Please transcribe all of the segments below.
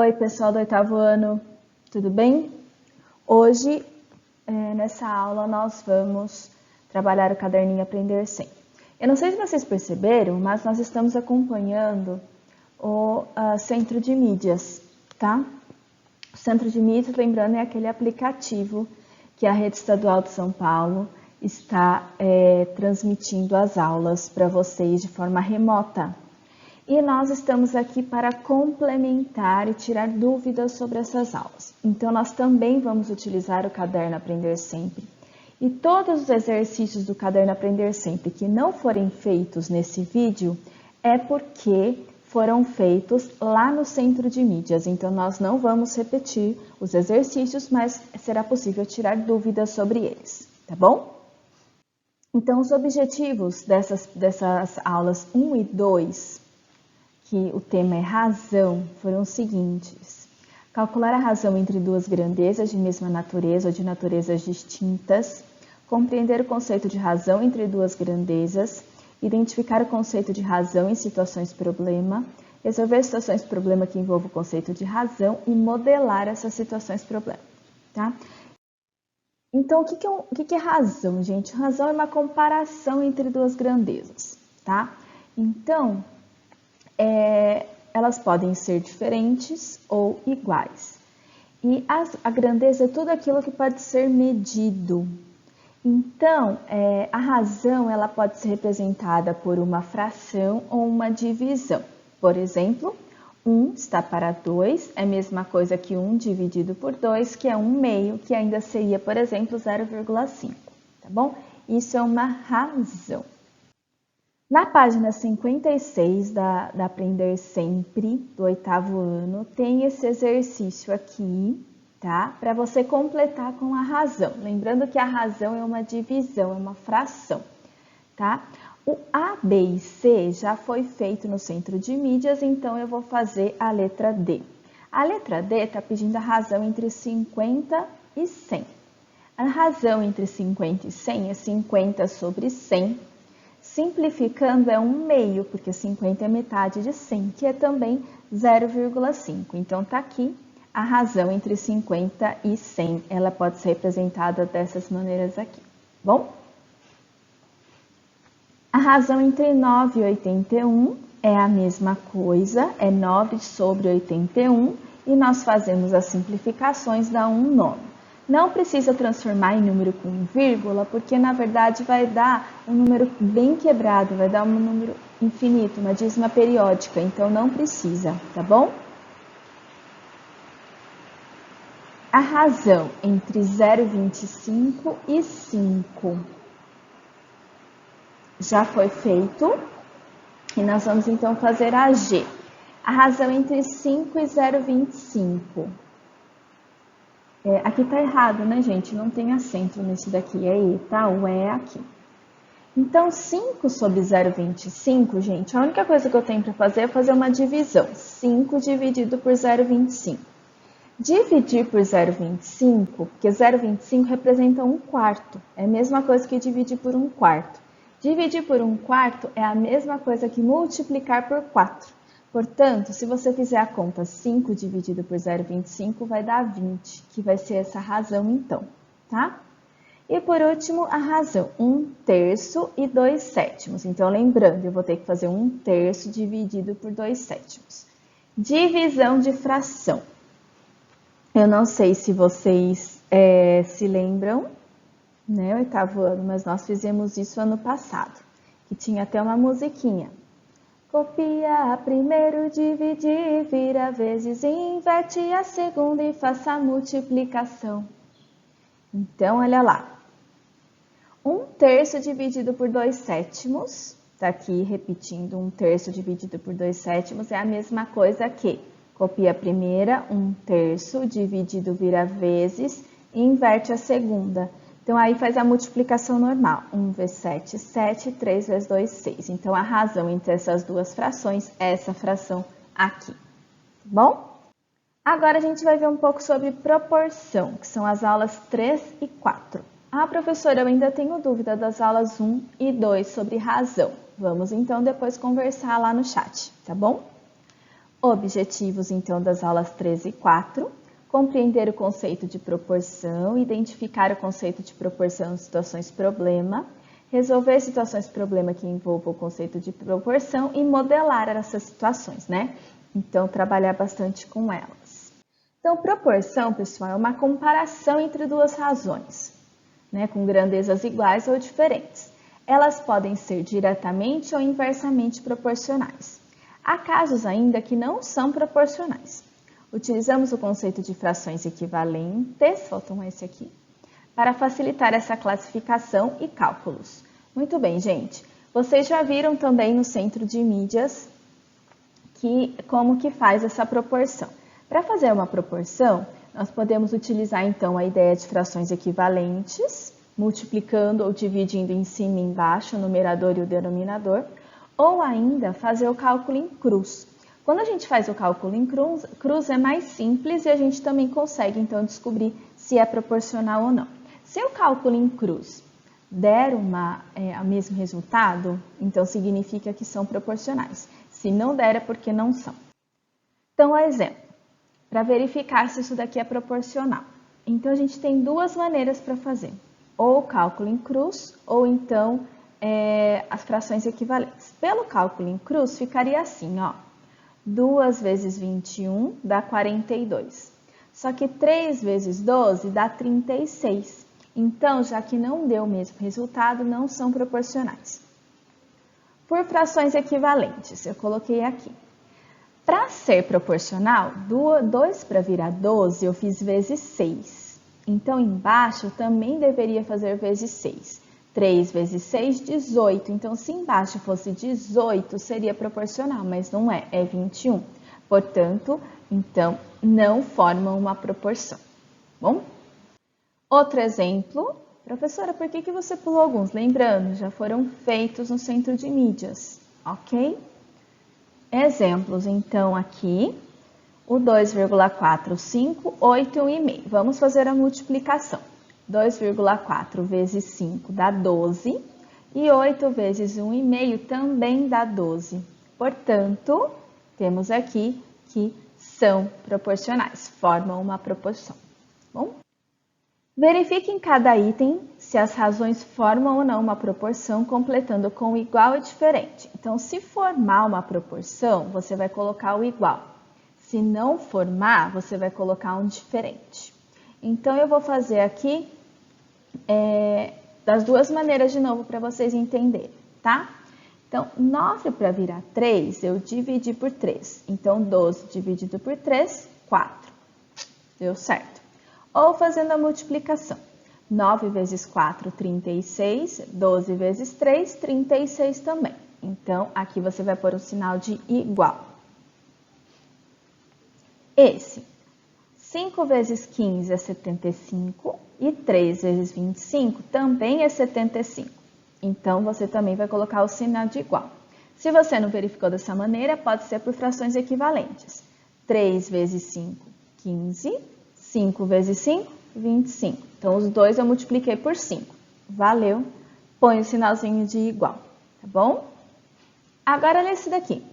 Oi, pessoal do oitavo ano, tudo bem? Hoje, nessa aula, nós vamos trabalhar o caderninho Aprender Sempre. Eu não sei se vocês perceberam, mas nós estamos acompanhando o Centro de Mídias, tá? O Centro de Mídias, lembrando, é aquele aplicativo que a Rede Estadual de São Paulo está transmitindo as aulas para vocês de forma remota. E nós estamos aqui para complementar e tirar dúvidas sobre essas aulas. Então, nós também vamos utilizar o Caderno Aprender Sempre. E todos os exercícios do Caderno Aprender Sempre que não forem feitos nesse vídeo é porque foram feitos lá no Centro de Mídias. Então, nós não vamos repetir os exercícios, mas será possível tirar dúvidas sobre eles, tá bom? Então, os objetivos dessas aulas 1 e 2, que o tema é razão, foram os seguintes: calcular a razão entre duas grandezas de mesma natureza ou de naturezas distintas, compreender o conceito de razão entre duas grandezas, identificar o conceito de razão em situações-problema, resolver situações-problema que envolvam o conceito de razão e modelar essas situações-problema, tá? Então, o que é razão, gente? Razão é uma comparação entre duas grandezas, tá? Então, elas podem ser diferentes ou iguais. E a grandeza é tudo aquilo que pode ser medido. Então, a razão ela pode ser representada por uma fração ou uma divisão. Por exemplo, 1 está para 2, é a mesma coisa que 1 dividido por 2, que é 1/2, que ainda seria, por exemplo, 0,5, tá bom? Isso é uma razão. Na página 56 da Aprender Sempre, do oitavo ano, tem esse exercício aqui, tá? Para você completar com a razão. Lembrando que a razão é uma divisão, é uma fração, tá? O A, B e C já foi feito no Centro de Mídias, então eu vou fazer a letra D. A letra D está pedindo a razão entre 50 e 100. A razão entre 50 e 100 é 50 sobre 100. Simplificando é 1/2, porque 50 é metade de 100, que é também 0,5. Então, está aqui a razão entre 50 e 100. Ela pode ser representada dessas maneiras aqui, bom? A razão entre 9 e 81 é a mesma coisa, é 9 sobre 81, e nós fazemos as simplificações, dá um nome. Não precisa transformar em número com vírgula, porque na verdade vai dar um número bem quebrado, vai dar um número infinito, uma dízima periódica, então não precisa, tá bom? A razão entre 0,25 e 5 já foi feito, e nós vamos então fazer a G. A razão entre 5 e 0,25. Aqui tá errado, né, gente? Não tem acento nesse daqui, é E, tá? O E é aqui. Então, 5 sobre 0,25, gente, a única coisa que eu tenho para fazer é fazer uma divisão. 5 dividido por 0,25. Dividir por 0,25, porque 0,25 representa 1/4. É a mesma coisa que dividir por 1/4. Dividir por 1/4 é a mesma coisa que multiplicar por 4. Portanto, se você fizer a conta 5 dividido por 0,25, vai dar 20, que vai ser essa razão então, tá? E por último, a razão 1/3 e 2/7. Então, lembrando, eu vou ter que fazer 1/3 dividido por 2/7. Divisão de fração. Eu não sei se vocês se lembram, né, oitavo ano, mas nós fizemos isso ano passado, que tinha até uma musiquinha. Copia primeiro, dividir, vira vezes, inverte a segunda e faça a multiplicação. Então, olha lá. 1/3 dividido por 2/7, tá aqui repetindo, 1/3 dividido por 2/7 é a mesma coisa que copia a primeira, 1/3 dividido vira vezes e inverte a segunda. Então, aí faz a multiplicação normal. 1 vezes 7, 7. 3 vezes 2, 6. Então, a razão entre essas duas frações é essa fração aqui. Tá bom? Agora, a gente vai ver um pouco sobre proporção, que são as aulas 3 e 4. Ah, professora, eu ainda tenho dúvida das aulas 1 e 2 sobre razão. Vamos, então, depois conversar lá no chat, tá bom? Objetivos, então, das aulas 13 e 4. Compreender o conceito de proporção, identificar o conceito de proporção em situações problema, resolver situações problema que envolvam o conceito de proporção e modelar essas situações, né? Então, trabalhar bastante com elas. Então, proporção, pessoal, é uma comparação entre duas razões, né? Com grandezas iguais ou diferentes. Elas podem ser diretamente ou inversamente proporcionais. Há casos ainda que não são proporcionais. Utilizamos o conceito de frações equivalentes, faltam esse aqui, para facilitar essa classificação e cálculos. Muito bem, gente. Vocês já viram também no centro de mídias como que faz essa proporção. Para fazer uma proporção, nós podemos utilizar então a ideia de frações equivalentes, multiplicando ou dividindo em cima e embaixo o numerador e o denominador, ou ainda fazer o cálculo em cruz. Quando a gente faz o cálculo em cruz é mais simples e a gente também consegue então descobrir se é proporcional ou não. Se o cálculo em cruz der o mesmo resultado, então significa que são proporcionais. Se não der, é porque não são. Então, exemplo, para verificar se isso daqui é proporcional. Então, a gente tem duas maneiras para fazer. Ou o cálculo em cruz, ou então as frações equivalentes. Pelo cálculo em cruz, ficaria assim, ó. 2 vezes 21 dá 42. Só que 3 vezes 12 dá 36. Então, já que não deu o mesmo resultado, não são proporcionais. Por frações equivalentes, eu coloquei aqui. Para ser proporcional, 2 para virar 12, eu fiz vezes 6. Então, embaixo, eu também deveria fazer vezes 6. 3 vezes 6, 18. Então, se embaixo fosse 18, seria proporcional, mas não é, é 21. Portanto, então, não formam uma proporção. Bom? Outro exemplo. Professora, por que você pulou alguns? Lembrando, já foram feitos no centro de mídias, ok? Exemplos, então, aqui. O 2,45, 8 e 1,5. Vamos fazer a multiplicação. 2,4 vezes 5 dá 12 e 8 vezes 1,5 também dá 12. Portanto, temos aqui que são proporcionais, formam uma proporção. Bom? Verifique em cada item se as razões formam ou não uma proporção, completando com igual e diferente. Então, se formar uma proporção, você vai colocar o igual. Se não formar, você vai colocar um diferente. Então, eu vou fazer aqui das duas maneiras de novo para vocês entenderem, tá? Então, 9 para virar 3, eu dividi por 3. Então, 12 dividido por 3, 4. Deu certo. Ou fazendo a multiplicação. 9 vezes 4, 36. 12 vezes 3, 36 também. Então, aqui você vai pôr o sinal de igual. Esse, 5 vezes 15 é 75 e 3 vezes 25 também é 75. Então, você também vai colocar o sinal de igual. Se você não verificou dessa maneira, pode ser por frações equivalentes. 3 vezes 5, 15. 5 vezes 5, 25. Então, os dois eu multipliquei por 5. Valeu. Põe o sinalzinho de igual, tá bom? Agora, nesse daqui.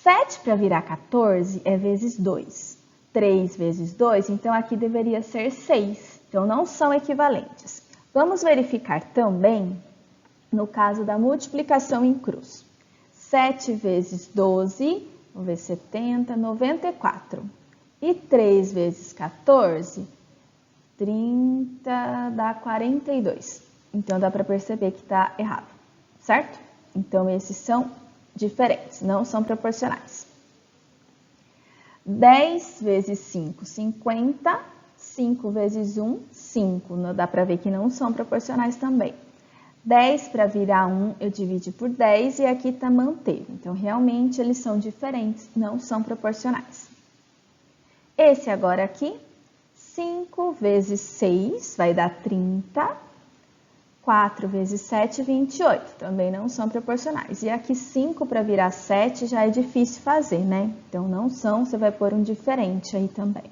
7 para virar 14 é vezes 2. 3 vezes 2, então aqui deveria ser 6. Então, não são equivalentes. Vamos verificar também no caso da multiplicação em cruz. 7 vezes 12, vamos ver, 70, 94. E 3 vezes 14, 30, dá 42. Então, dá para perceber que está errado, certo? Então, esses são diferentes, não são proporcionais. 10 vezes 5, 50. 5 vezes 1, 5. Dá para ver que não são proporcionais também. 10 para virar 1, eu divido por 10 e aqui está manteve. Então, realmente, eles são diferentes, não são proporcionais. Esse agora aqui, 5 vezes 6 vai dar 30. 4 vezes 7, 28. Também não são proporcionais. E aqui 5 para virar 7 já é difícil fazer, né? Então, não são, você vai pôr um diferente aí também.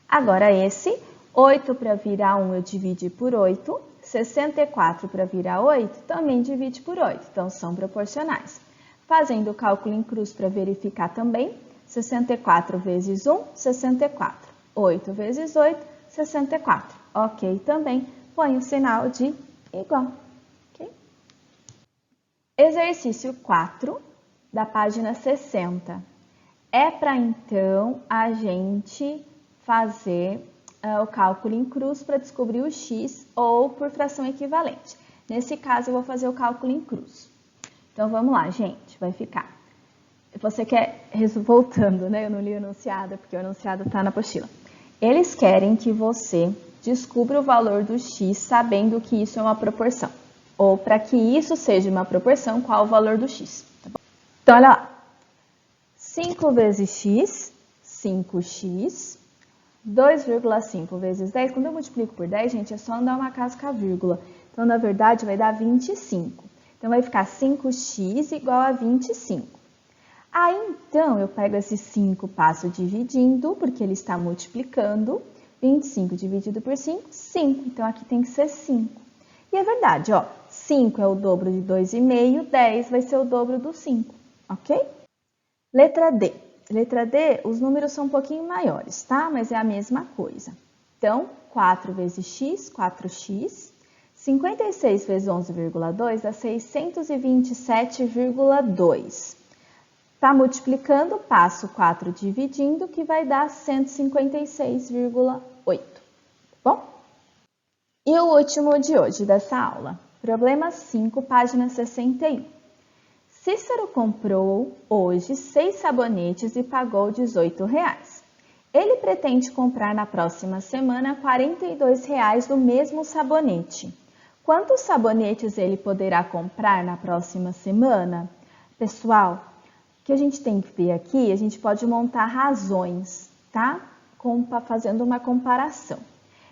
Agora esse, 8 para virar 1 eu dividi por 8. 64 para virar 8 também divide por 8. Então, são proporcionais. Fazendo o cálculo em cruz para verificar também, 64 vezes 1, 64. 8 vezes 8, 64. Ok, também põe o sinal de igual. Okay? Exercício 4, da página 60. É para, então, a gente fazer o cálculo em cruz para descobrir o x ou por fração equivalente. Nesse caso, eu vou fazer o cálculo em cruz. Então, vamos lá, gente, vai ficar. Você quer, voltando, né? Eu não li o enunciado, porque o enunciado está na apostila. Eles querem que você descubra o valor do x sabendo que isso é uma proporção. Ou, para que isso seja uma proporção, qual o valor do x. Tá bom? Então, olha lá. 5 vezes x, 5x. 2,5 vezes 10. Quando eu multiplico por 10, gente, é só andar uma casa com a vírgula. Então, na verdade, vai dar 25. Então, vai ficar 5x igual a 25. Aí, então, eu pego esse 5, passo dividindo, porque ele está multiplicando. 25 dividido por 5, 5. Então, aqui tem que ser 5. E é verdade, ó. 5 é o dobro de 2,5, 10 vai ser o dobro do 5, ok? Letra D. Letra D, os números são um pouquinho maiores, tá? Mas é a mesma coisa. Então, 4 vezes x, 4x. 56 vezes 11,2 dá 627,2. Tá multiplicando, passo 4 dividindo, que vai dar 156,8. Bom? E o último de hoje dessa aula. Problema 5, página 61. Cícero comprou hoje 6 sabonetes e pagou R$18. Ele pretende comprar na próxima semana R$42 do mesmo sabonete. Quantos sabonetes ele poderá comprar na próxima semana? Pessoal, o que a gente tem que ver aqui, a gente pode montar razões, tá? Fazendo uma comparação.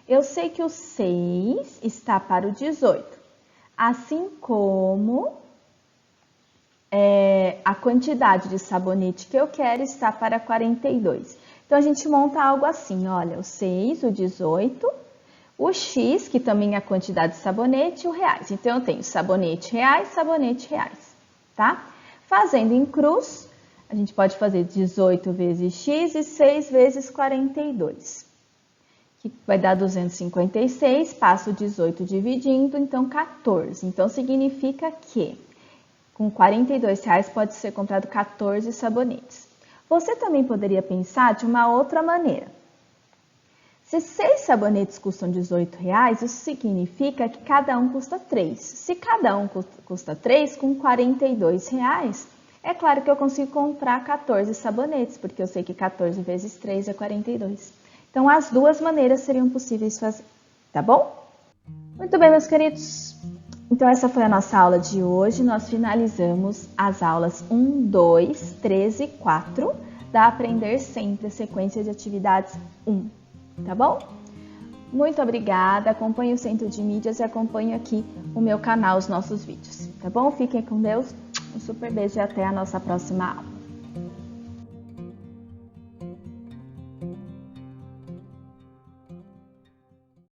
Eu sei que o 6 está para o 18, assim como a quantidade de sabonete que eu quero está para 42. Então, a gente monta algo assim, olha, o 6, o 18, o x, que também é a quantidade de sabonete, e o reais. Então, eu tenho sabonete, reais, tá? Fazendo em cruz, a gente pode fazer 18 vezes x e 6 vezes 42, que vai dar 256, passo 18 dividindo, então 14. Então, significa que com R$42 pode ser comprado 14 sabonetes. Você também poderia pensar de uma outra maneira. Se 6 sabonetes custam R$18, isso significa que cada um custa 3. Se cada um custa 3, com R$42, é claro que eu consigo comprar 14 sabonetes, porque eu sei que 14 vezes 3 é 42. Então, as duas maneiras seriam possíveis fazer, tá bom? Muito bem, meus queridos. Então, essa foi a nossa aula de hoje. Nós finalizamos as aulas 1, 2, 3 e 4 da Aprender Sempre, a sequência de atividades 1. Tá bom? Muito obrigada, acompanhe o Centro de Mídias e acompanhe aqui o meu canal, os nossos vídeos, tá bom? Fiquem com Deus, um super beijo e até a nossa próxima aula.